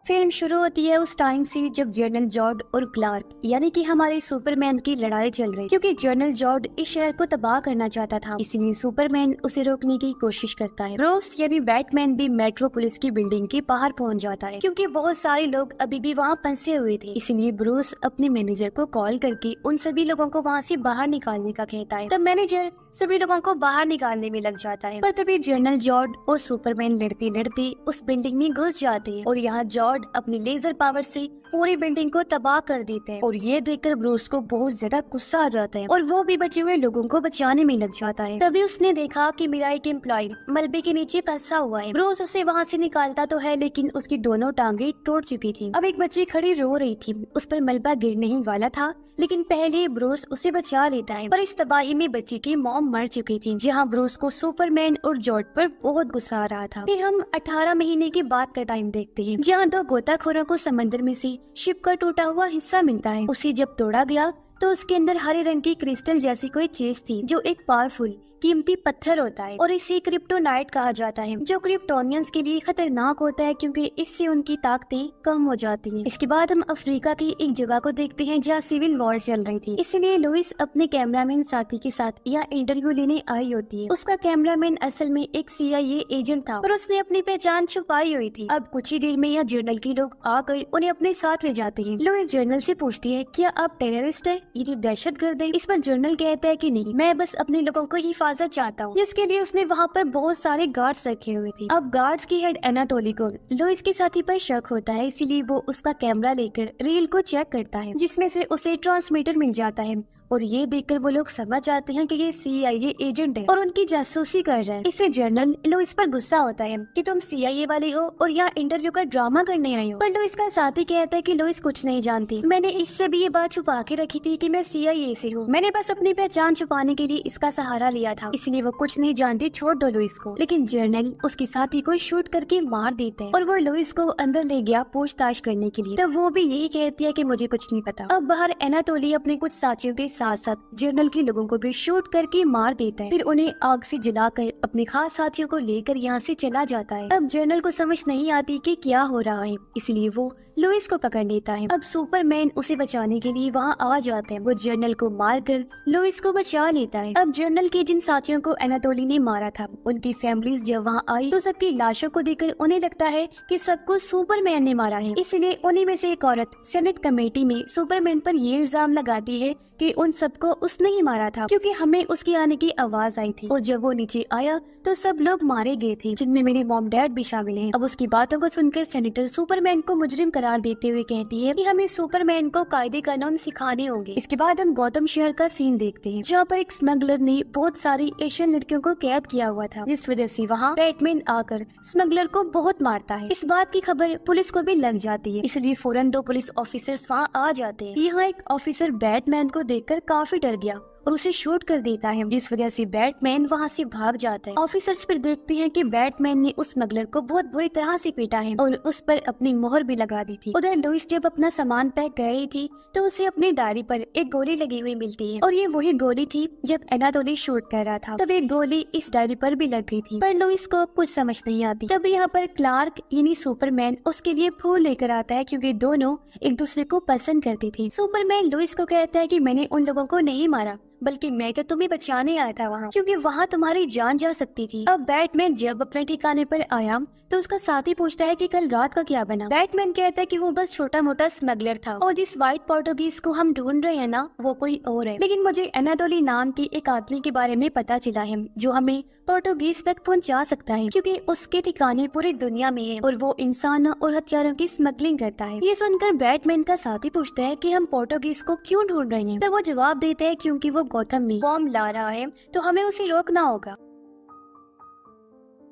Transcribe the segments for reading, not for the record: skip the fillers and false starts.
Film शुरू होती है उस टाइम से जब जनरल जॉर्ड और क्लार्क यानी कि हमारे सुपरमैन की लड़ाई चल रही, क्योंकि जनरल जॉर्ड इस शहर को तबाह करना चाहता था। इसलिए सुपरमैन उसे रोकने की कोशिश करता है। ब्रूस यानी बैटमैन भी मेट्रोपोलिस की बिल्डिंग के बाहर पहुंच जाता है, क्योंकि बहुत सारे लोग अभी भी वहां फंसे हुए थे। इसलिए ब्रूस अपने मैनेजर को कॉल करके उन सभी लोगों को वहां से बाहर निकालने का कहता है। तब मैनेजर सभी लोगों को बाहर निकालने में लग जाता है, पर तभी जनरल जॉर्ड और सुपरमैन लड़ते लड़ते उस बिल्डिंग में घुस जाते हैं और यहाँ जॉर्ड अपनी लेजर पावर से पूरी बिल्डिंग को तबाह कर देते हैं। और ये देखकर ब्रूस को बहुत ज्यादा गुस्सा आ जाता है और वो भी बचे हुए लोगों को बचाने में लग जाता है। तभी उसने देखा कि मेरा एक एम्प्लॉय मलबे के नीचे फंसा हुआ है। ब्रूस उसे वहाँ से निकालता तो है, लेकिन उसकी दोनों टांगे टूट चुकी थी। अब एक बच्ची खड़ी रो रही थी, उस पर मलबा गिरने ही वाला था, लेकिन पहले ब्रूस उसे बचा लेता है। पर इस तबाही में बच्ची की मॉम मर चुकी थी। जहाँ ब्रूस को सुपरमैन और जॉर्ड पर बहुत गुस्सा आ रहा था। फिर हम 18 महीने के बाद का टाइम देखते हैं, जहाँ दो गोताखोरों को समंदर में से शिप का टूटा हुआ हिस्सा मिलता है। उसे जब तोड़ा गया तो उसके अंदर हरे रंग की क्रिस्टल जैसी कोई चीज थी, जो एक पावरफुल कीमती पत्थर होता है और इसे क्रिप्टोनाइट कहा जाता है, जो क्रिप्टोनियंस के लिए खतरनाक होता है क्योंकि इससे उनकी ताकतें कम हो जाती हैं। इसके बाद हम अफ्रीका की एक जगह को देखते हैं जहाँ सिविल वॉर चल रही थी। इसलिए लुइस अपने कैमरामैन साथी के साथ यहाँ इंटरव्यू लेने आई होती है। उसका कैमरामैन असल में एक CIA एजेंट था और उसने अपनी पहचान छुपाई हुई थी। अब कुछ ही देर में यहाँ जर्नल के लोग आकर उन्हें अपने साथ ले जाते हैं। लुइस जर्नल से पूछती है, क्या आप टेररिस्ट है, ये दहशतगर्द है? इस पर जर्नल कहता है कि नहीं, मैं बस अपने लोगों को हिफाजत चाहता हूँ, जिसके लिए उसने वहाँ पर बहुत सारे गार्ड्स रखे हुए थे। अब गार्ड्स की हेड एनाटोली को लुइस के साथी पर शक होता है, इसीलिए वो उसका कैमरा लेकर रील को चेक करता है, जिसमें से उसे ट्रांसमीटर मिल जाता है। और ये देखकर वो लोग समझ जाते हैं कि ये CIA एजेंट है और उनकी जासूसी कर रहे हैं। इससे जनरल लुइस पर गुस्सा होता है कि तुम CIA वाले हो और यहाँ इंटरव्यू का ड्रामा करने आई हो। पर लुइस का साथी कहता है कि लुइस कुछ नहीं जानती, मैंने इससे भी ये बात छुपा के रखी थी कि मैं CIA से हूँ। मैंने बस अपनी पहचान छुपाने के लिए इसका सहारा लिया था, इसलिए वो कुछ नहीं जानती, छोड़ दो लुइस को। लेकिन जनरल उसके साथी को शूट करके मार देते हैं और वो लुइस को अंदर ले गया पूछताछ करने के लिए। तब वो भी यही कहती है कि मुझे कुछ नहीं पता। अब बाहर एनाटोली अपने कुछ साथियों के साथ साथ जनरल के लोगों को भी शूट करके मार देता है। फिर उन्हें आग से जलाकर अपने खास साथियों को लेकर यहाँ से चला जाता है। अब जनरल को समझ नहीं आती कि क्या हो रहा है, इसलिए वो लुइस को पकड़ लेता है। अब सुपरमैन उसे बचाने के लिए वहाँ आ जाते हैं। वो जनरल को मारकर लुइस को बचा लेता है। अब जनरल के जिन साथियों को एनाटोली ने मारा था, उनकी फैमिलीज जब वहाँ आई तो सबकी लाशों को देखकर उन्हें लगता है कि सबको सुपरमैन ने मारा है। इसलिए उन्हीं में से एक औरत सेनेट कमेटी में सुपरमैन पर ये इल्जाम लगाती है कि उन सबको उसने ही मारा था, क्योंकि हमें उसके आने की आवाज आई थी। और जब वो नीचे आया तो सब लोग मारे गए थे, जिनमें मेरे मॉम डैड भी शामिल हैं। अब उसकी बातों को सुनकर सेनेटर सुपरमैन को मुजरिम करार देते हुए कहती है कि हमें सुपरमैन को कायदे कानून सिखाने होंगे। इसके बाद हम गौतम शहर का सीन देखते हैं, जहाँ पर एक स्मगलर ने बहुत सारी एशियन लड़कियों को कैद किया हुआ था, जिस वजह से वहाँ बैटमैन आकर स्मगलर को बहुत मारता है। इस बात की खबर पुलिस को भी लग जाती है, इसलिए फौरन 2 पुलिस ऑफिसर्स वहाँ आ जाते हैं। यहाँ एक ऑफिसर बैटमैन को देखकर काफी डर गया और उसे शूट कर देता है, जिस वजह से बैटमैन वहाँ से भाग जाता है। ऑफिसर्स फिर देखते हैं कि बैटमैन ने उस स्मगलर को बहुत बुरी तरह से पीटा है और उस पर अपनी मोहर भी लगा दी थी। उधर लुइस जब अपना सामान पैक कर रही थी तो उसे अपनी डायरी पर एक गोली लगी हुई मिलती है, और ये वही गोली थी जब एनाटोली शूट कर रहा था। तब एक गोली इस डायरी पर भी लग गई थी, पर लुइस को कुछ समझ नहीं आती। तब यहाँ पर क्लार्क यानी सुपरमैन उसके लिए फूल लेकर आता है, क्योंकि दोनों एक दूसरे को पसंद करती थी। सुपरमैन लुइस को कहता है कि मैंने उन लोगों को नहीं मारा, बल्कि मैं तो तुम्हें बचाने आया था वहाँ, क्योंकि वहाँ तुम्हारी जान जा सकती थी। अब बैटमैन जब अपने ठिकाने पर आया तो उसका साथी पूछता है कि कल रात का क्या बना। बैटमैन कहता है कि वो बस छोटा मोटा स्मगलर था और जिस व्हाइट पोर्टुगीज को हम ढूंढ रहे हैं ना, वो कोई और है। लेकिन मुझे एनाटोली नाम के एक आदमी के बारे में पता चला है जो हमें पोर्टुगीज तक पहुँचा सकता है, क्योंकि उसके ठिकाने पूरी दुनिया में है और वो इंसानों और हथियारों की स्मगलिंग करता है। ये सुनकर बैटमैन का साथी पूछता है कि हम पोर्टुगीज को क्यों ढूंढ रहे हैं। तो वो जवाब देता है क्योंकि वो गौतम में बॉम्ब ला रहा है, तो हमें उसे रोकना होगा।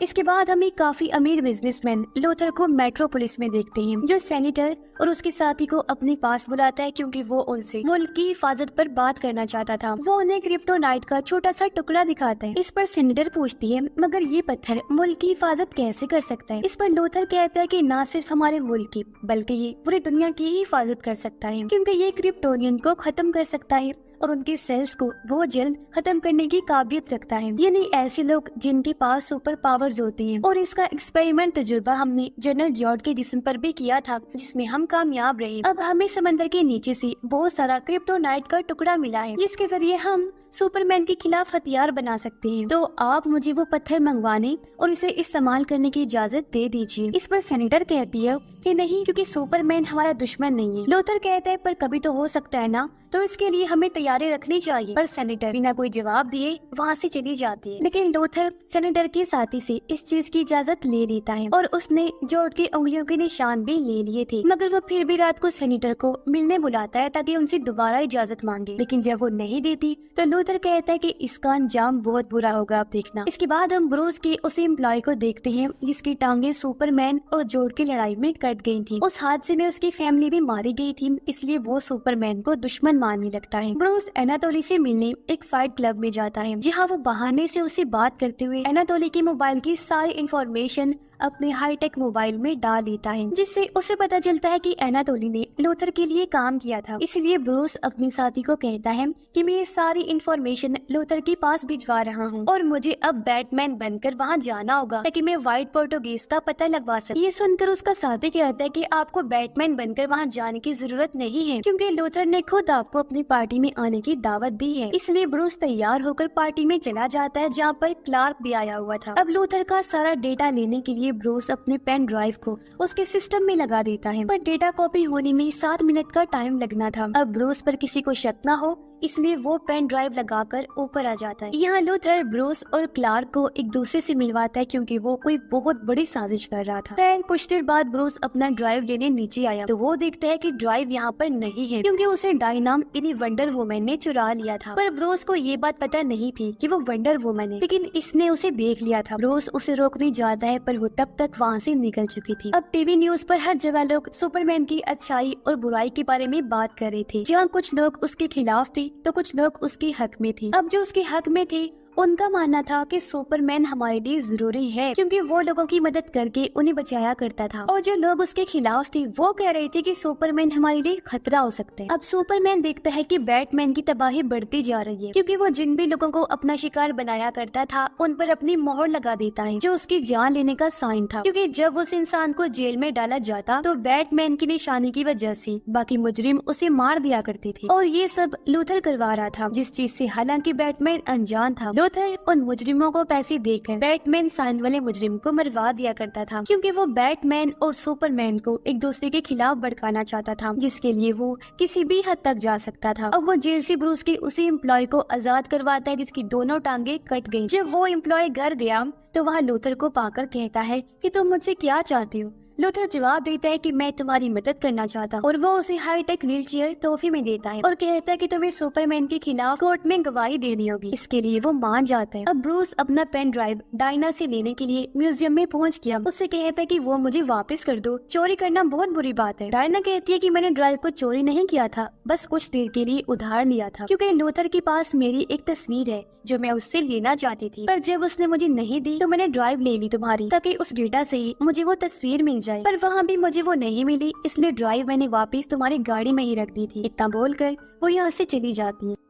इसके बाद हम एक काफी अमीर बिजनेसमैन लूथर को मेट्रोपोलिस में देखते हैं, जो सेनेटर और उसके साथी को अपने पास बुलाता है, क्योंकि वो उनसे मुल्क की हिफाजत पर बात करना चाहता था। वो उन्हें क्रिप्टोनाइट का छोटा सा टुकड़ा दिखाता है। इस पर सेनेटर पूछती है, मगर ये पत्थर मुल्क की हिफाजत कैसे कर सकता है? इस पर लूथर कहता है कि न सिर्फ हमारे मुल्क की, बल्कि ये पूरी दुनिया की ही हिफाजत कर सकता है, क्योंकि ये क्रिप्टोनियन को खत्म कर सकता है और उनके सेल्स को बहुत जल्द खत्म करने की काबिलियत रखता है, यानी ऐसे लोग जिनके पास सुपर पावर्स होती हैं। और इसका एक्सपेरिमेंट तजुर्बा हमने जनरल जॉर्ड के जिस्म पर भी किया था, जिसमें हम कामयाब रहे। अब हमें समंदर के नीचे से बहुत सारा क्रिप्टोनाइट का टुकड़ा मिला है, जिसके जरिए हम सुपरमैन के खिलाफ हथियार बना सकते हैं। तो आप मुझे वो पत्थर मंगवाने और इसे इस्तेमाल करने की इजाजत दे दीजिए। इस पर सेनेटर कहती है कि नहीं, क्योंकि सुपरमैन हमारा दुश्मन नहीं है। लूथर कहता है पर कभी तो हो सकता है ना, तो इसके लिए हमें तैयारी रखनी चाहिए। पर सेनेटर बिना कोई जवाब दिए वहाँ से चली जाती है। लेकिन लूथर सेनेटर के साथी से इस चीज की इजाजत ले लेता है और उसने जॉर्ज की उंगलियों के निशान भी ले लिए थे। मगर वो फिर भी रात को सेनेटर को मिलने बुलाता है ताकि उनसे दोबारा इजाजत मांगे। लेकिन जब वो नहीं देती तो लूथर कहता है कि इसका अंजाम बहुत बुरा होगा, आप देखना। इसके बाद हम ब्रूस के उस एम्प्लॉय को देखते हैं जिसकी टांगे सुपरमैन और जॉर्ज की लड़ाई में कट गई थी। उस हादसे में उसकी फैमिली भी मारी गई थी, इसलिए वो सुपरमैन को दुश्मन मानने लगता है। ब्रूस एनाटोली से मिलने एक फाइट क्लब में जाता है, जहाँ वो बहाने से उससे बात करते हुए एनाटोली के मोबाइल की सारी इंफॉर्मेशन अपने हाईटेक मोबाइल में डाल लेता है, जिससे उसे पता चलता है कि एनाटोली ने लूथर के लिए काम किया था। इसलिए ब्रूस अपने साथी को कहता है कि मैं ये सारी इंफॉर्मेशन लूथर के पास भिजवा रहा हूँ और मुझे अब बैटमैन बनकर वहाँ जाना होगा ताकि मैं व्हाइट पोर्टुगीज का पता लगवा सकूं। ये सुनकर उसका साथी कहता है कि आपको बैटमैन बनकर वहाँ जाने की जरूरत नहीं है, क्योंकि लूथर ने खुद आपको अपनी पार्टी में आने की दावत दी है। इसलिए ब्रूस तैयार होकर पार्टी में चला जाता है, जहाँ पर क्लार्क भी आया हुआ था। अब लूथर का सारा डेटा लेने के लिए ब्रूस अपने पेन ड्राइव को उसके सिस्टम में लगा देता है, पर डेटा कॉपी होने में 7 मिनट का टाइम लगना था। अब ब्रूस पर किसी को शक न हो, इसलिए वो पेन ड्राइव लगाकर ऊपर आ जाता है। यहाँ लूथर ब्रूस और क्लार्क को एक दूसरे से मिलवाता है, क्योंकि वो कोई बहुत बड़ी साजिश कर रहा था। फिर कुछ देर बाद ब्रूस अपना ड्राइव लेने नीचे आया तो वो देखता है कि ड्राइव यहाँ पर नहीं है, क्योंकि उसे डायना यानी वंडर वुमन ने चुरा लिया था। पर ब्रूस को ये बात पता नहीं थी कि वो वंडर वुमन है, लेकिन इसने उसे देख लिया था। ब्रूस उसे रोकने जाता है, पर वो तब तक वहाँ से निकल चुकी थी। अब टीवी न्यूज पर हर जगह लोग सुपरमैन की अच्छाई और बुराई के बारे में बात कर रहे थे। जहाँ कुछ लोग उसके खिलाफ थे तो कुछ लोग उसके हक में थे। अब जो उसके हक में थे उनका मानना था कि सुपरमैन हमारे लिए जरूरी है, क्योंकि वो लोगों की मदद करके उन्हें बचाया करता था। और जो लोग उसके खिलाफ थे वो कह रहे थे कि सुपरमैन हमारे लिए खतरा हो सकता है। अब सुपरमैन देखता है कि बैटमैन की तबाही बढ़ती जा रही है, क्योंकि वो जिन भी लोगों को अपना शिकार बनाया करता था उन पर अपनी मोहर लगा देता है, जो उसकी जान लेने का साइन था। क्योंकि जब उस इंसान को जेल में डाला जाता तो बैटमैन की निशानी की वजह से बाकी मुजरिम उसे मार दिया करते थे, और ये सब लूथर करवा रहा था, जिस चीज से हालांकि बैटमैन अनजान था। लूथर उन मुजरिमों को पैसे देकर बैटमैन साइन वाले मुजरिम को मरवा दिया करता था, क्योंकि वो बैटमैन और सुपरमैन को एक दूसरे के खिलाफ भड़काना चाहता था, जिसके लिए वो किसी भी हद तक जा सकता था। अब वो जेल से ब्रूस के उसी एम्प्लॉय को आजाद करवाता है जिसकी दोनों टांगे कट गयी। जब वो एम्प्लॉय घर गया तो वहाँ लूथर को पाकर कहता है कि तुम मुझसे क्या चाहती हो। लूथर जवाब देता है कि मैं तुम्हारी मदद करना चाहता हूँ, और वो उसे हाईटेक व्हीलचेयर तोहफे में देता है और कहता है कि तुम्हें सुपरमैन के खिलाफ कोर्ट में गवाही देनी होगी। इसके लिए वो मान जाता है। अब ब्रूस अपना पेन ड्राइव डायना से लेने के लिए म्यूजियम में पहुँच गया। उससे कहता है कि वो मुझे वापस कर दो, चोरी करना बहुत बुरी बात है। डायना कहती है कि मैंने ड्राइव को चोरी नहीं किया था, बस कुछ देर के लिए उधार लिया था, क्योंकि लूथर के पास मेरी एक तस्वीर है जो मैं उससे लेना चाहती थी, पर जब उसने मुझे नहीं दी तो मैंने ड्राइव ले ली तुम्हारी, ताकि उस डेटा से मुझे वो तस्वीर मिल जाए। पर वहाँ भी मुझे वो नहीं मिली, इसलिए ड्राइव मैंने वापस तुम्हारी गाड़ी में ही रख दी थी। इतना बोलकर वो यहाँ से चली जाती है।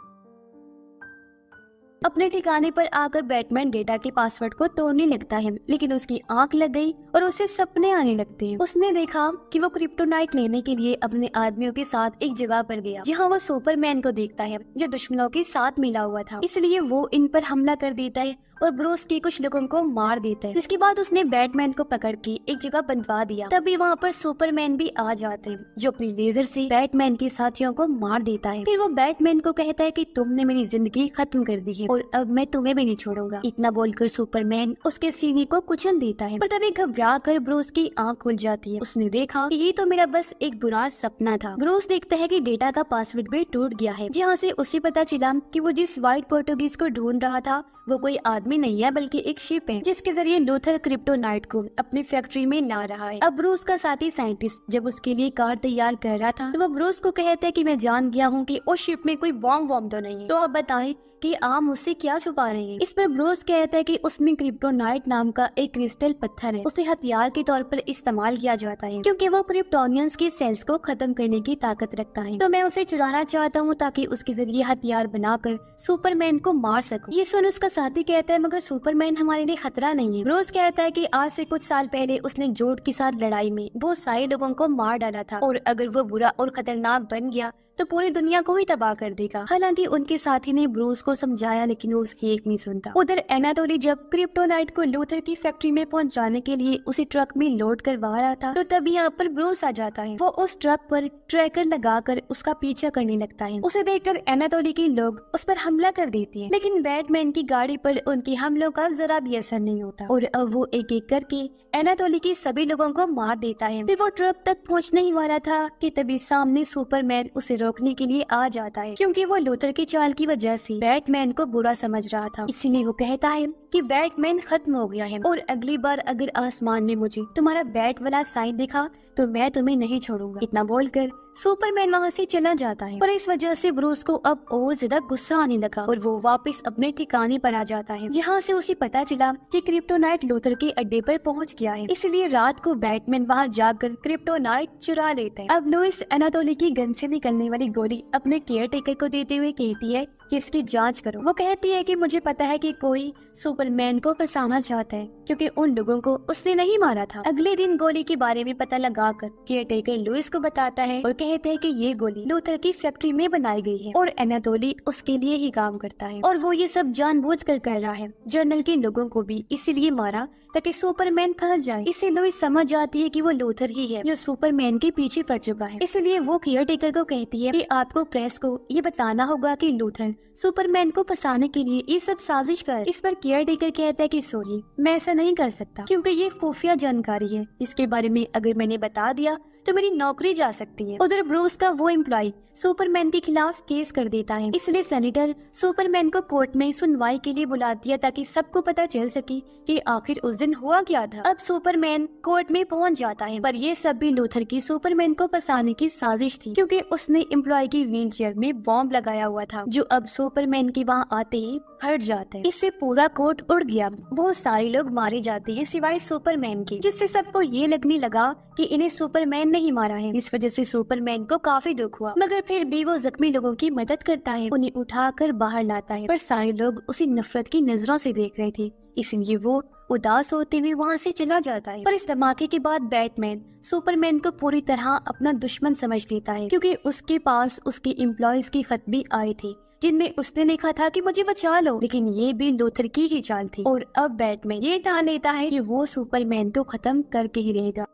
अपने ठिकाने पर आकर बैटमैन डेटा के पासवर्ड को तोड़ने लगता है, लेकिन उसकी आंख लग गई और उसे सपने आने लगते हैं। उसने देखा कि वो क्रिप्टोनाइट लेने के लिए अपने आदमियों के साथ एक जगह पर गया, जहाँ वो सुपरमैन को देखता है जो दुश्मनों के साथ मिला हुआ था। इसलिए वो इन पर हमला कर देता है और ब्रूस के कुछ लोगों को मार देता है। इसके बाद उसने बैटमैन को पकड़ के एक जगह बंधवा दिया। तभी वहाँ पर सुपरमैन भी आ जाते हैं, जो अपनी लेजर से बैटमैन के साथियों को मार देता है। फिर वो बैटमैन को कहता है कि तुमने मेरी जिंदगी खत्म कर दी है और अब मैं तुम्हें भी नहीं छोड़ूंगा। इतना बोलकर सुपरमैन उसके सीने को कुचल देता है, पर तभी घबरा कर ब्रूस की आंख खुल जाती है। उसने देखा कि ये तो मेरा बस एक बुरा सपना था। ब्रूस देखता है कि डेटा का पासवर्ड भी टूट गया है, जहाँ से उसे पता चला कि वो जिस व्हाइट पोर्टुगीज को ढूंढ रहा था वो कोई आदमी नहीं है बल्कि एक शिप है, जिसके जरिए लूथर क्रिप्टोनाइट को अपनी फैक्ट्री में ला रहा है। अब ब्रूस का साथी साइंटिस्ट जब उसके लिए कार तैयार कर रहा था तो वो ब्रूस को कहता है कि मैं जान गया हूँ कि उस शिप में कोई बॉम्ब तो नहीं है, तो अब बताएं कि आप मुझसे क्या छुपा रहे हैं। इस पर ब्रूस कहता है कि उसमें क्रिप्टोनाइट नाम का एक क्रिस्टल पत्थर है, उसे हथियार के तौर पर इस्तेमाल किया जाता है क्योंकि वो क्रिप्टोनियंस के सेल्स को खत्म करने की ताकत रखता है। तो मैं उसे चुराना चाहता हूँ ताकि उसके जरिए हथियार बनाकर सुपरमैन को मार सकूं। ये सुन उसका साथी कहता है मगर सुपरमैन हमारे लिए खतरा नहीं है। ब्रूस कहता है कि आज से कुछ साल पहले उसने जोड के साथ लड़ाई में बहुत सारे लोगों को मार डाला था और अगर वो बुरा और खतरनाक बन गया तो पूरी दुनिया को ही तबाह कर देगा। हालांकि उनके साथी ने ब्रूस को समझाया लेकिन वो उसकी एक नहीं सुनता। उधर एनाटोली जब क्रिप्टोनाइट को लूथर की फैक्ट्री में पहुंचाने के लिए उसे ट्रक में लोड करवा रहा था तो तब यहाँ पर ब्रूस आ जाता है। वो उस ट्रक पर ट्रैकर लगाकर उसका पीछा करने लगता है। उसे देखकर एनाटोली के लोग उस पर हमला कर देते हैं लेकिन बैटमैन की गाड़ी पर उनके हमलों का जरा भी असर नहीं होता और अब वो एक एक करके एनाटोली के सभी लोगों को मार देता है। फिर वो ट्रक तक पहुँचने ही वाला था कि तभी सामने सुपरमैन उसे रोकने के लिए आ जाता है क्योंकि वो लूथर की चाल की वजह से बैटमैन को बुरा समझ रहा था। इसीलिए वो कहता है कि बैटमैन खत्म हो गया है और अगली बार अगर आसमान में मुझे तुम्हारा बैट वाला साइन दिखा तो मैं तुम्हें नहीं छोड़ूंगा। इतना बोलकर सुपरमैन वहाँ से चला जाता है और इस वजह से ब्रूस को अब और ज्यादा गुस्सा आने लगा और वो वापस अपने ठिकाने पर आ जाता है। यहाँ से उसे पता चला कि क्रिप्टोनाइट लूथर के अड्डे पर पहुँच गया है, इसलिए रात को बैटमैन वहाँ जाकर क्रिप्टोनाइट चुरा लेता है। अब लुइस एनाटोली की गन से निकलने वाली गोली अपने केयर टेकर को देते हुए कहती है कि इसकी जांच करो। वो कहती है कि मुझे पता है कि कोई सुपरमैन को फंसाना चाहता है क्योंकि उन लोगों को उसने नहीं मारा था। अगले दिन गोली के बारे में पता लगाकर केयर टेकर लुइस को बताता है और कहते हैं कि ये गोली लूथर की फैक्ट्री में बनाई गई है और एनाटोली उसके लिए ही काम करता है और वो ये सब जानबूझकर कर रहा है। जर्नल के लोगों को भी इसीलिए मारा ताकि सुपरमैन फंस जाए। इससे लुइस समझ जाती है कि वो लूथर ही है जो सुपरमैन के पीछे पड़ चुका है। इसलिए वो केयर टेकर को कहती है कि आपको प्रेस को ये बताना होगा कि लूथर सुपरमैन को फंसाने के लिए ये सब साजिश कर। इस पर केयर टेकर कहता है कि सॉरी मैं ऐसा नहीं कर सकता क्योंकि ये खुफिया जानकारी है, इसके बारे में अगर मैंने बता दिया तो मेरी नौकरी जा सकती है। उधर ब्रूस का वो एम्प्लॉय सुपरमैन के खिलाफ केस कर देता है, इसलिए सेनेटर सुपरमैन को कोर्ट में सुनवाई के लिए बुला दिया ताकि सबको पता चल सके कि आखिर उस दिन हुआ क्या था। अब सुपरमैन कोर्ट में पहुंच जाता है पर ये सब भी लूथर की सुपरमैन को फंसाने की साजिश थी क्योंकि उसने एम्प्लॉय की व्हील चेयर में बॉम्ब लगाया हुआ था जो अब सुपरमैन के वहाँ आते ही फट जाता है। इससे पूरा कोर्ट उड़ गया, बहुत सारे लोग मारे जाते हैं सिवाय सुपरमैन के, जिससे सबको ये लगने लगा कि इन्हें सुपरमैन नहीं मारा है। इस वजह से सुपरमैन को काफी दुख हुआ मगर फिर भी वो जख्मी लोगों की मदद करता है, उन्हें उठाकर बाहर लाता है पर सारे लोग उसे नफरत की नजरों से देख रहे थे, इसलिए वो उदास होते हुए वहाँ से चला जाता है। पर इस धमाके के बाद बैटमैन सुपरमैन को पूरी तरह अपना दुश्मन समझ लेता है क्योंकि उसके पास उसके एम्प्लॉयज की खत भी आए थे जिनमें उसने लिखा था कि मुझे बचा लो, लेकिन ये भी लूथर की ही चाल थी और अब बैटमैन ये ठान लेता है कि वो सुपरमैन को खत्म करके ही रहेगा।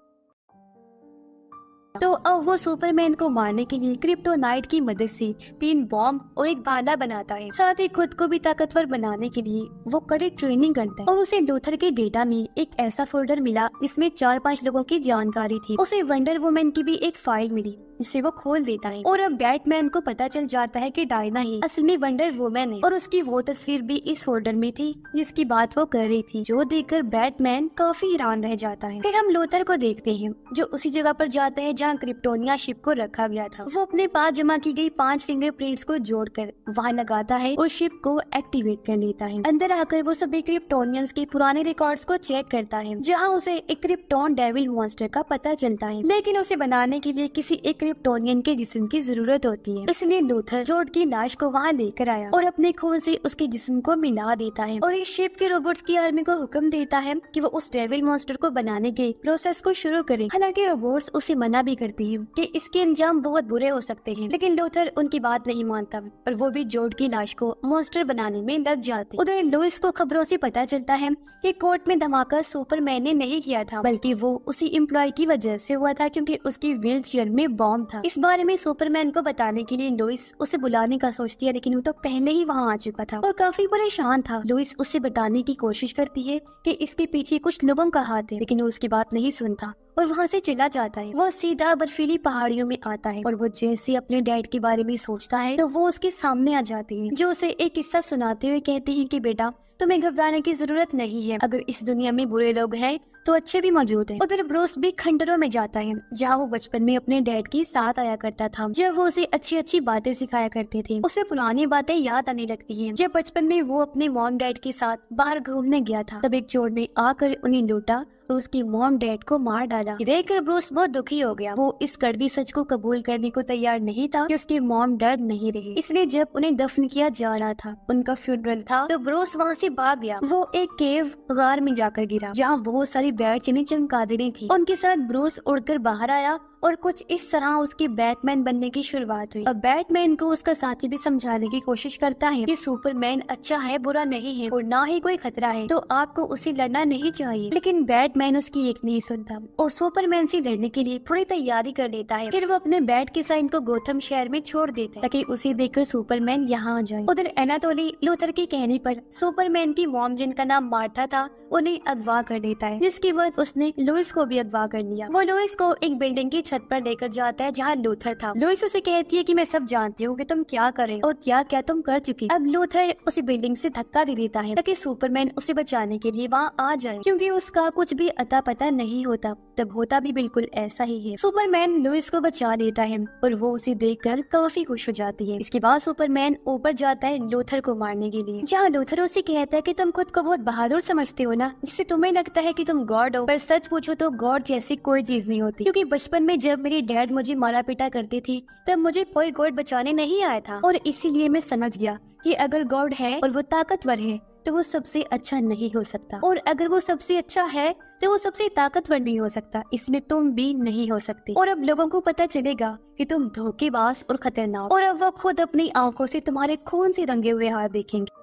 तो अब वो सुपरमैन को मारने के लिए क्रिप्टोनाइट की मदद से 3 बॉम्ब और एक भाला बनाता है, साथ ही खुद को भी ताकतवर बनाने के लिए वो कड़ी ट्रेनिंग करता है। और उसे लूथर के डेटा में एक ऐसा फोल्डर मिला जिसमें 4-5 लोगों की जानकारी थी। उसे वंडर वुमन की भी एक फाइल मिली जिसे वो खोल देता है और अब बैटमैन को पता चल जाता है कि डायना ही असल में वंडर वुमन है और उसकी वो तस्वीर भी इस फोल्डर में थी जिसकी बात वो कर रही थी, जो देखकर बैटमैन काफी हैरान रह जाता है। फिर हम लूथर को देखते हैं जो उसी जगह पर जाता है जहाँ क्रिप्टोनिया शिप को रखा गया था। वो अपने पास जमा की गई 5 फिंगरप्रिंट्स को जोड़कर वहाँ लगाता है और शिप को एक्टिवेट कर लेता है। अंदर आकर वो सभी क्रिप्टोनियंस के पुराने रिकॉर्ड्स को चेक करता है जहाँ उसे एक क्रिप्टोन डेविल मॉन्स्टर का पता चलता है, लेकिन उसे बनाने के लिए किसी एक क्रिप्टोनियन के जिस्म की जरूरत होती है। इसलिए लूथर जोड की लाश को वहाँ लेकर आया और अपने खून से उसके जिस्म को मिला देता है और इस शिप के रोबोट्स की आर्मी को हुक्म देता है कि वो उस डेविल मॉन्स्टर को बनाने के प्रोसेस को शुरू करे। हालांकि रोबोट्स उसे मना भी करती है कि इसके अंजाम बहुत बुरे हो सकते हैं, लेकिन लूथर उनकी बात नहीं मानता और वो भी जोड की लाश को मॉन्स्टर बनाने में लग जाते। उधर लुइस को खबरों से पता चलता है कि कोर्ट में धमाका सुपरमैन ने नहीं किया था बल्कि वो उसी एम्प्लॉय की वजह से हुआ था क्योंकि उसकी व्हील चेयर में बॉम्ब था। इस बारे में सुपरमैन को बताने के लिए लुइस उसे बुलाने का सोचती है, लेकिन वो तो पहले ही वहाँ आ चुका था और काफी परेशान था। लुइस उसे बताने की कोशिश करती है कि इसके पीछे कुछ लोगों का हाथ है, लेकिन वो उसकी बात नहीं सुनता और वहाँ से चला जाता है। वो सीधा बर्फीली पहाड़ियों में आता है और वो जैसे अपने डैड के बारे में सोचता है तो वो उसके सामने आ जाती है, जो उसे एक किस्सा सुनाते हुए कहते हैं कि बेटा तुम्हें घबराने की जरूरत नहीं है, अगर इस दुनिया में बुरे लोग हैं तो अच्छे भी मौजूद हैं। उधर ब्रूस भी खंडरों में जाता है जहाँ वो बचपन में अपने डैड के साथ आया करता था, जब वो उसे अच्छी अच्छी बातें सिखाया करते थे। उसे पुरानी बातें याद आने लगती हैं। जब बचपन में वो अपने मॉम डैड के साथ बाहर घूमने गया था, तब एक चोर ने आकर उन्हें लूटा और उसकी मॉम डैड को मार डाला। देखकर ब्रूस बहुत दुखी हो गया। वो इस कड़वी सच को कबूल करने को तैयार नहीं था कि उसके मॉम डैड नहीं रहे। इसलिए जब उन्हें दफन किया जा रहा था, उनका फ्यूनरल था, तो ब्रूस वहाँ से भाग गया। वो एक केव गार में जाकर गिरा जहाँ बहुत सारी बैट चने चमगादड़ें थी। उनके साथ ब्रूस उड़कर बाहर आया और कुछ इस तरह उसकी बैटमैन बनने की शुरुआत हुई। अब बैटमैन को उसका साथी भी समझाने की कोशिश करता है कि सुपरमैन अच्छा है, बुरा नहीं है और ना ही कोई खतरा है, तो आपको उसे लड़ना नहीं चाहिए। लेकिन बैटमैन उसकी एक नहीं सुनता और सुपरमैन से लड़ने के लिए पूरी तैयारी कर लेता है। फिर वो अपने बैट के साइन को गोथम शहर में छोड़ देता है ताकि उसे देखकर सुपरमैन यहाँ आ जाए। उधर एनाटोली लूथर के कहने पर सुपरमैन की मॉम, जिनका नाम मार्था था, उन्हें अगवा कर देता है, जिसके बाद उसने लुइस को भी अगवा कर लिया। वो लुइस को एक बिल्डिंग की छत पर लेकर जाता है जहाँ लूथर था। लुइस उसे कहती है कि मैं सब जानती हूँ कि तुम क्या कर रहे हो और क्या क्या तुम कर चुकी। अब लूथर उसे बिल्डिंग से धक्का दे देता है ताकि सुपरमैन उसे बचाने के लिए वहाँ आ जाए, क्योंकि उसका कुछ भी अता पता नहीं होता। तब होता भी बिल्कुल ऐसा ही है। सुपरमैन लुइस को बचा लेता है और वो उसे देखकर काफी खुश हो जाती है। इसके बाद सुपरमैन ऊपर जाता है लूथर को मारने के लिए, जहाँ लूथर उसे कहता है कि तुम खुद को बहुत बहादुर समझते हो ना, जिससे तुम्हें लगता है कि तुम गॉड हो, पर सच पूछो तो गॉड जैसी कोई चीज नहीं होती। क्योंकि बचपन में जब मेरी डैड मुझे मारा पीटा करती थी, तब मुझे कोई गॉड बचाने नहीं आया था, और इसीलिए मैं समझ गया कि अगर गॉड है और वो ताकतवर है तो वो सबसे अच्छा नहीं हो सकता, और अगर वो सबसे अच्छा है तो वो सबसे ताकतवर नहीं हो सकता, इसलिए तुम भी नहीं हो सकते। और अब लोगों को पता चलेगा कि तुम धोखेबाज और खतरनाक, और अब वो खुद अपनी आंखों से तुम्हारे खून से रंगे हुए हाथ देखेंगे।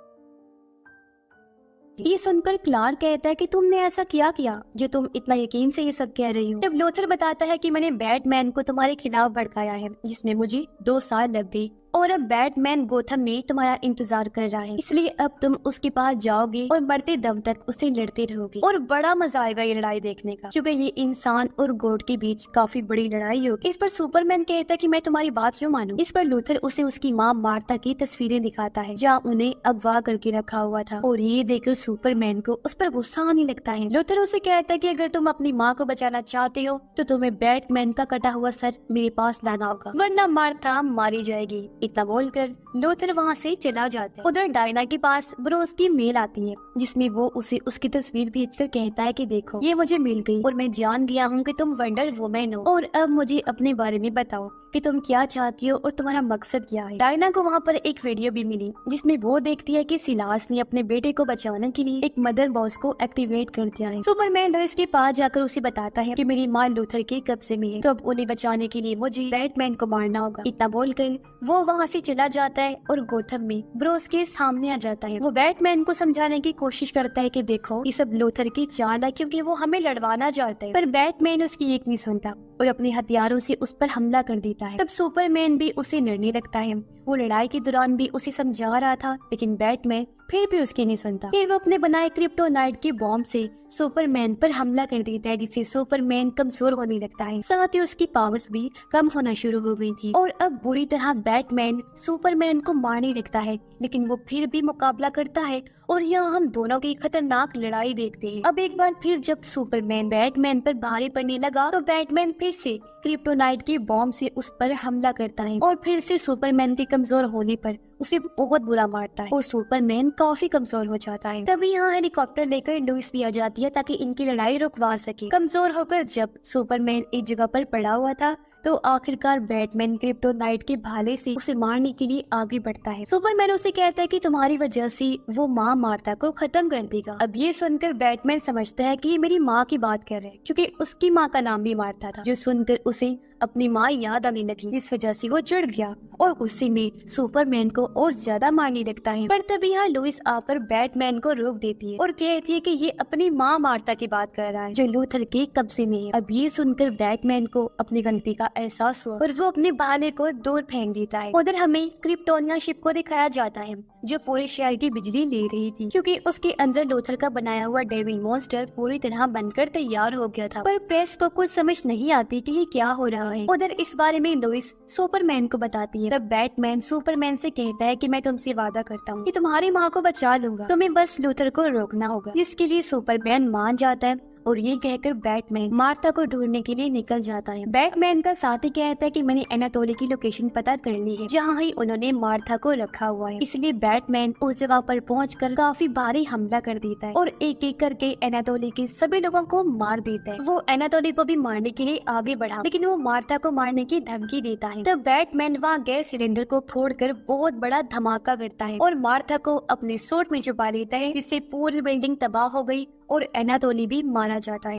ये सुनकर क्लार्क कहता है कि तुमने ऐसा क्या किया जो तुम इतना यकीन से ये सब कह रही हो। तब लूथर बताता है कि मैंने बैटमैन को तुम्हारे खिलाफ भड़काया है, जिसमें मुझे 2 साल लग गई, और अब बैटमैन गोथम में तुम्हारा इंतजार कर रहा है, इसलिए अब तुम उसके पास जाओगे और मरते दम तक उससे लड़ते रहोगे। और बड़ा मजा आएगा ये लड़ाई देखने का, क्योंकि ये इंसान और गॉड के बीच काफी बड़ी लड़ाई होगी। इस पर सुपरमैन कहता है कि मैं तुम्हारी बात क्यों मानूं। इस पर लूथर उसे उसकी माँ मार्था की तस्वीरें दिखाता है जहाँ उन्हें अगवा करके रखा हुआ था, और ये देखकर सुपरमैन को उस पर गुस्सा आने लगता है। लूथर उसे कहता है कि अगर तुम अपनी माँ को बचाना चाहते हो तो तुम्हें बैटमैन का कटा हुआ सर मेरे पास लाना होगा, वरना मार्था मारी जाएगी। इतना बोलकर लूथर वहाँ से चला जाता है। उधर डायना के पास ब्रूस की मेल आती है, जिसमें वो उसे उसकी तस्वीर भेजकर कहता है कि देखो ये मुझे मिल गई और मैं जान गया हूँ कि तुम वंडर वुमेन हो, और अब मुझे अपने बारे में बताओ कि तुम क्या चाहती हो और तुम्हारा मकसद क्या है। डायना को वहाँ पर एक वीडियो भी मिली जिसमें वो देखती है कि सिलास ने अपने बेटे को बचाने के लिए एक मदर बॉक्स को एक्टिवेट कर दिया है। सुपरमैन लुइस के पास जाकर उसे बताता है कि मेरी माँ लूथर के कब्जे में है, तो अब उन्हें बचाने के लिए मुझे बैटमैन को मारना होगा। इतना बोलकर वो वहाँ से चला जाता है और गोथम में ब्रूस के सामने आ जाता है। वो बैटमैन को समझाने की कोशिश करता है कि देखो ये सब लूथर की चाल है, क्योंकि वो हमें लड़वाना चाहता है, पर बैटमैन उसकी एक नहीं सुनता और अपने हथियारों से उस पर हमला कर देता है। तब सुपरमैन भी उसे लड़ने लगता है। वो लड़ाई के दौरान भी उसे समझा रहा था, लेकिन बैटमैन फिर भी उसकी नहीं सुनता। फिर वो अपने बनाए क्रिप्टोनाइट के बॉम्ब से सुपरमैन पर हमला कर देता है, जिससे सुपरमैन कमजोर होने लगता है, साथ ही उसकी पावर्स भी कम होना शुरू हो गई थी। और अब बुरी तरह बैटमैन सुपरमैन को मारने लगता है, लेकिन वो फिर भी मुकाबला करता है, और यहाँ हम दोनों की खतरनाक लड़ाई देखते हैं। अब एक बार फिर जब सुपरमैन बैटमैन पर भारी पड़ने लगा, तो बैटमैन फिर से क्रिप्टोनाइट के बॉम्ब से उस पर हमला करता है, और फिर से सुपरमैन के कमजोर होने पर उसे बहुत बुरा मारता है, और सुपरमैन काफी कमजोर हो जाता है। तभी यहाँ हेलीकॉप्टर लेकर लुइस भी आ जाती है ताकि इनकी लड़ाई रुकवा सके। कमजोर होकर जब सुपरमैन एक जगह पर पड़ा हुआ था, तो आखिरकार बैटमैन क्रिप्टोनाइट के भाले से उसे मारने के लिए आगे बढ़ता है। सुपरमैन उसे कहता है कि तुम्हारी वजह से वो माँ मार्था को खत्म कर देगा। अब ये सुनकर बैटमैन समझता है कि ये मेरी माँ की बात कर रहे हैं, क्योंकि उसकी माँ का नाम भी मार्था था, जो सुनकर उसे अपनी माँ याद आने लगी। इस वजह से वो चिढ़ गया और गुस्से में सुपरमैन को और ज्यादा मारने लगता है। पर तभी यहाँ लुइस आकर बैटमैन को रोक देती है और कहती है कि ये अपनी माँ मार्था की बात कर रहा है, जो लूथर के कब्जे में है। अब ये सुनकर बैटमैन को अपनी गलती का एहसास हुआ और वो अपने बहाने को दूर फेंक देता है। उधर हमें क्रिप्टोनिया शिप को दिखाया जाता है, जो पूरे शहर की बिजली ले रही थी, क्योंकि उसके अंदर लूथर का बनाया हुआ डेविल मॉन्स्टर पूरी तरह बनकर तैयार हो गया था। पर प्रेस को कुछ समझ नहीं आती कि ये क्या हो रहा है। उधर इस बारे में लुइस सुपरमैन को बताती है। तब बैटमैन सुपरमैन से कहता है कि मैं तुमसे वादा करता हूँ कि तुम्हारी माँ को बचा लूंगा, तुम्हें बस लूथर को रोकना होगा। जिसके लिए सुपरमैन मान जाता है और ये कहकर बैटमैन मार्था को ढूंढने के लिए निकल जाता है। बैटमैन का साथी कहता है कि मैंने एनाटोली की लोकेशन पता कर ली है, जहाँ ही उन्होंने मार्था को रखा हुआ है। इसलिए बैटमैन उस जगह पर पहुंचकर काफी भारी हमला कर देता है और एक एक करके एनाटोली के सभी लोगों को मार देता है। वो एनाटोली को भी मारने के लिए आगे बढ़ा, लेकिन वो मार्था को मारने की धमकी देता है। तब बैटमैन वहाँ गैस सिलेंडर को फोड़कर बहुत बड़ा धमाका करता है और मार्था को अपने सूट में छुपा लेता है, जिससे पूरी बिल्डिंग तबाह हो गई और एनाटोली भी मारा जाता है।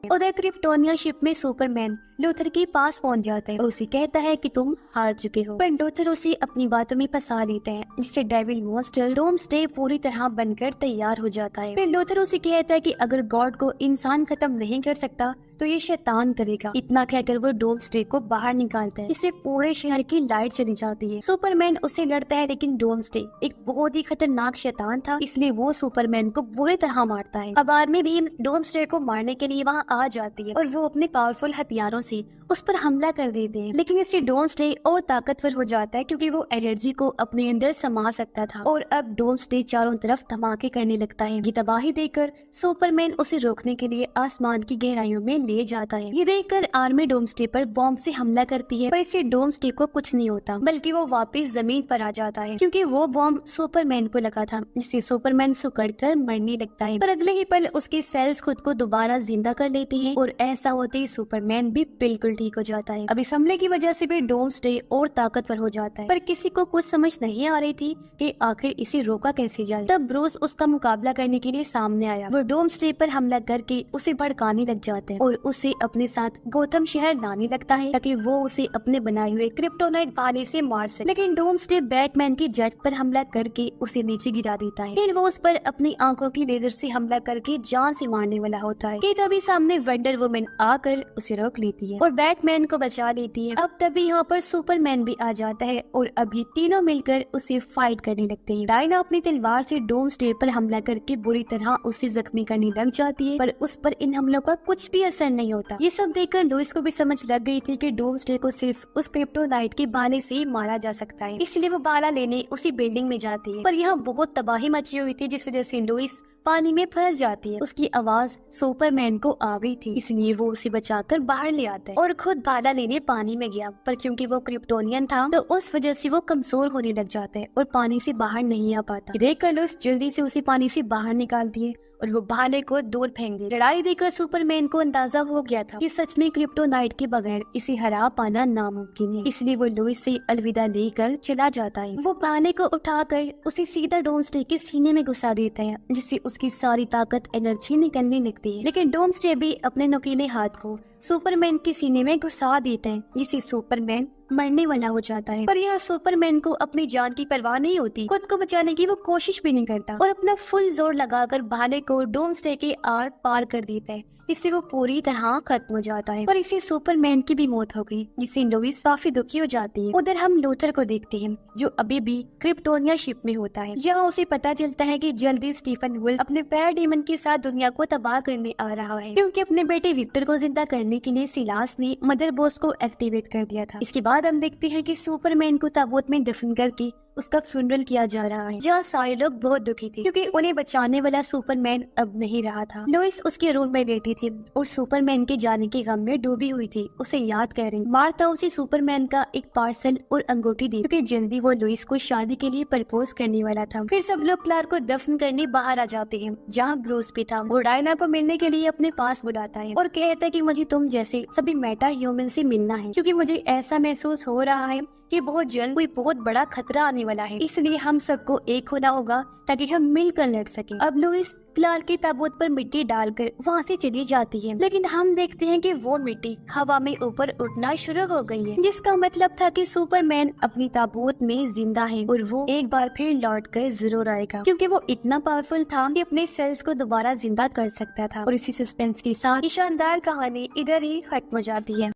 उधर क्रिप्टोनिया शिप में सुपरमैन लूथर के पास पहुंच जाता है और उसे कहता है कि तुम हार चुके हो, पर लूथर उसे अपनी बातों में फंसा लेता है, जिससे डेविल मॉन्स्टर डोम्सडे पूरी तरह बनकर तैयार हो जाता है। फिर लूथर उसे कहता है कि अगर गॉड को इंसान खत्म नहीं कर सकता तो ये शैतान करेगा। इतना कहकर वो डोम्सडे को बाहर निकालता है, इससे पूरे शहर की लाइट चली जाती है। सुपरमैन उससे लड़ता है, लेकिन डोम्सडे एक बहुत ही खतरनाक शैतान था, इसलिए वो सुपरमैन को बुरी तरह मारता है। अब आर्मी भी डोम्सडे को मारने के लिए वहाँ आ जाती है और वो अपने पावरफुल हथियारों से उस पर हमला कर देते हैं, लेकिन इससे डोम्सडे और ताकतवर हो जाता है क्योंकि वो एनर्जी को अपने अंदर समा सकता था और अब डोम्सडे चारों तरफ धमाके करने लगता है। ये तबाही देखकर सुपरमैन उसे रोकने के लिए आसमान की गहराइयों में ले जाता है। ये देखकर आर्मी डोम्सडे पर बॉम्ब से हमला करती है, पर इससे डोम्सडे को कुछ नहीं होता, बल्कि वो वापस जमीन पर आ जाता है क्योंकि वो बॉम्ब सुपरमैन को लगा था, जिससे सुपरमैन सुकड़कर मरने लगता है। पर अगले ही पल उसके सेल्स खुद को दोबारा जिंदा कर लेते हैं और ऐसा होते ही सुपरमैन भी बिल्कुल ठीक हो जाता है। अब इस हमले की वजह से भी डोम्सडे और ताकतवर हो जाता है, पर किसी को कुछ समझ नहीं आ रही थी कि आखिर इसे रोका कैसे जाए। तब ब्रूस उसका मुकाबला करने के लिए सामने आया। वो डोम्सडे पर हमला करके उसे भड़काने लग जाता है और उसे अपने साथ गोथम शहर लाने लगता है ताकि वो उसे अपने बनाए हुए क्रिप्टोनाइट भाले से मार सके। लेकिन डोम्सडे बैटमैन की जेट पर हमला करके उसे नीचे गिरा देता है। फिर वो उस पर अपनी आंखों की लेजर से हमला करके जान से मारने वाला होता है कि तभी सामने वंडर वुमन आकर उसे रोक लेती है और बैटमैन को बचा लेती है। अब तभी यहाँ पर सुपरमैन भी आ जाता है और अब ये तीनों मिलकर उसे फाइट करने लगते हैं। डायना अपनी तलवार से डोम्सडे पर हमला करके बुरी तरह उसे जख्मी करने लग जाती है, पर उस पर इन हमलों का कुछ भी असर नहीं होता। ये सब देखकर लुइस को भी समझ लग गई थी कि डोम्सडे को सिर्फ उस क्रिप्टोनाइट के भाले से ही मारा जा सकता है, इसलिए वो भाला लेने उसी बिल्डिंग में जाती है। पर यहाँ बहुत तबाही मची हुई थी, जिस वजह से लुइस पानी में फंस जाती है। उसकी आवाज सुपरमैन को आ गई थी, इसलिए वो उसे बचाकर बाहर ले आता है और खुद भाला लेने पानी में गया, पर क्योंकि वो क्रिप्टोनियन था तो उस वजह से वो कमजोर होने लग जाता है और पानी से बाहर नहीं आ पाता। देखकर लुइस जल्दी से उसे पानी से बाहर निकालती है और वो भाले को दूर फेंक दे। लड़ाई देखकर सुपरमैन को अंदाजा हो गया था कि सच में क्रिप्टोनाइट के बगैर इसे हरा पाना नामुमकिन है, इसलिए वो लुइस से अलविदा लेकर चला जाता है। वो भाले को उठाकर उसे सीधा डोम्सडे के सीने में घुसा देता है, जिससे उसकी सारी ताकत एनर्जी निकलने लगती है। लेकिन डोम्सडे भी अपने नुकीले हाथ को सुपरमैन के सीने में घुसा देता है, जिससे सुपरमैन मरने वाला हो जाता है। पर यह सुपरमैन को अपनी जान की परवाह नहीं होती, खुद को बचाने की वो कोशिश भी नहीं करता और अपना फुल जोर लगाकर भाले को डोम्सडे के आर पार कर देता है, इससे वो पूरी तरह खत्म हो जाता है। पर इससे सुपरमैन की भी मौत हो गई, जिससे लुइस काफी दुखी हो जाती है। उधर हम लूथर को देखते हैं, जो अभी भी क्रिप्टोनिया शिप में होता है, जहाँ उसे पता चलता है कि जल्दी स्टीफन वुल्फ अपने पैराडीमन के साथ दुनिया को तबाह करने आ रहा है, क्योंकि अपने बेटे विक्टर को जिंदा करने के लिए सिलास ने मदर बोस को एक्टिवेट कर दिया था। इसके बाद हम देखते हैं कि सुपरमैन को ताबूत में दफन करके उसका फ्यूनरल किया जा रहा है, जहाँ सारे लोग बहुत दुखी थे क्योंकि उन्हें बचाने वाला सुपरमैन अब नहीं रहा था। लुइस उसके रूम में लेटी थी और सुपरमैन के जाने के गम में डूबी हुई थी, उसे याद कर रही। मार्था उसे सुपरमैन का एक पार्सल और अंगूठी दी क्योंकि जल्दी वो लुइस को शादी के लिए प्रपोज करने वाला था। फिर सब लोग क्लार्क को दफन करने बाहर आ जाते हैं, जहाँ ब्रूस भी था। वो डायना को मिलने के लिए अपने पास बुलाता है और कहता है कि मुझे तुम जैसे सभी मेटा ह्यूमन से मिलना है, क्योंकि मुझे ऐसा महसूस हो रहा है कि बहुत जल्द कोई बहुत बड़ा खतरा आने वाला है, इसलिए हम सबको एक होना होगा ताकि हम मिलकर लड़ सकें। अब लुइस क्लार्क के ताबूत पर मिट्टी डालकर वहाँ से चली जाती है, लेकिन हम देखते हैं कि वो मिट्टी हवा में ऊपर उठना शुरू हो गई है, जिसका मतलब था कि सुपरमैन अपनी ताबूत में जिंदा है और वो एक बार फिर लौट कर जरूर आएगा, क्योंकि वो इतना पावरफुल था कि अपने सेल्स को दोबारा जिंदा कर सकता था। और इसी सस्पेंस के साथ शानदार कहानी इधर ही खत्म हो जाती है।